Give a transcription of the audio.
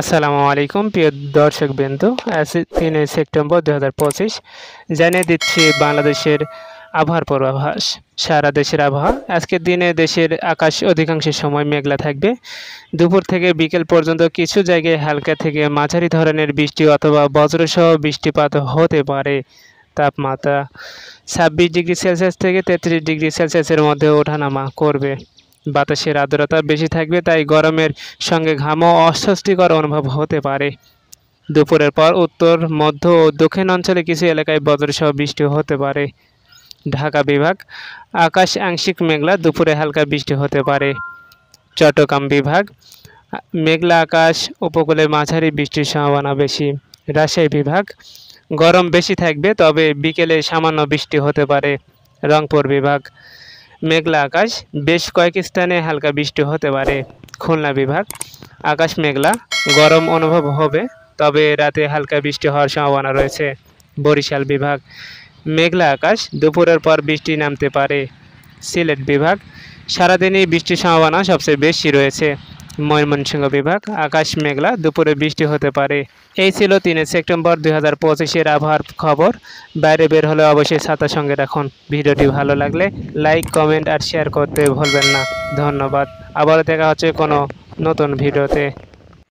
আসসালামু আলাইকুম প্রিয় দর্শকবৃন্দ। আজ ৩ সেপ্টেম্বর ২০২৫ জানিয়ে দিচ্ছি বাংলাদেশের আবহাওয়ার পূর্বাভাস। সারা দেশের আবহাওয়া আজকের দিনে দেশের আকাশ অধিকাংশ সময় মেঘলা থাকবে। দুপুর থেকে বিকেল পর্যন্ত কিছু জায়গায় হালকা থেকে মাঝারি ধরনের বৃষ্টি অথবা বজ্রসহ বৃষ্টিপাত হতে পারে। তাপমাত্রা ২৬ ডিগ্রি সেলসিয়াস থেকে ৩৩ ডিগ্রি সেলসিয়াসের মধ্যে ওঠানামা করবে। বাতাসের আর্দ্রতা বেশি থাকবে, তাই গরমের সঙ্গে ঘামও অস্বস্তিকর অনুভব হতে পারে। দুপুরের পর উত্তর, মধ্য ও দক্ষিণ অঞ্চলে কিছু এলাকায় বজ্রসহ বৃষ্টি হতে পারে। ঢাকা বিভাগ আকাশ আংশিক মেঘলা, দুপুরে হালকা বৃষ্টি হতে পারে। চট্টগ্রাম বিভাগ মেঘলা আকাশ, উপকূলে মাঝারি বৃষ্টির সম্ভাবনা বেশি। রাজশাহী বিভাগ গরম বেশি থাকবে, তবে বিকেলে সামান্য বৃষ্টি হতে পারে। রংপুর বিভাগ মেঘলা আকাশ, বেশ কয়েক স্থানে হালকা বৃষ্টি হতে পারে। খুলনা বিভাগ আকাশ মেঘলা, গরম অনুভব হবে, তবে রাতে হালকা বৃষ্টি হওয়ার সম্ভাবনা রয়েছে। বরিশাল বিভাগ মেঘলা আকাশ, দুপুরের পর বৃষ্টি নামতে পারে। সিলেট বিভাগ সারাদিনই বৃষ্টির সম্ভাবনা সবচেয়ে বেশি রয়েছে। ময়মনসিংহ বিভাগ আকাশ মেঘলা, দুপুরে বৃষ্টি হতে পারে। এই ছিল ৩ সেপ্টেম্বর ২০২৫-এর আবহাওয়ার খবর। বাইরে বের হলে অবশ্যই ছাতা সঙ্গে রাখুন। ভিডিওটি ভালো লাগলে লাইক, কমেন্ট আর শেয়ার করতে ভুলবেন না। ধন্যবাদ। আবারও দেখা হচ্ছে কোনো নতুন ভিডিওতে।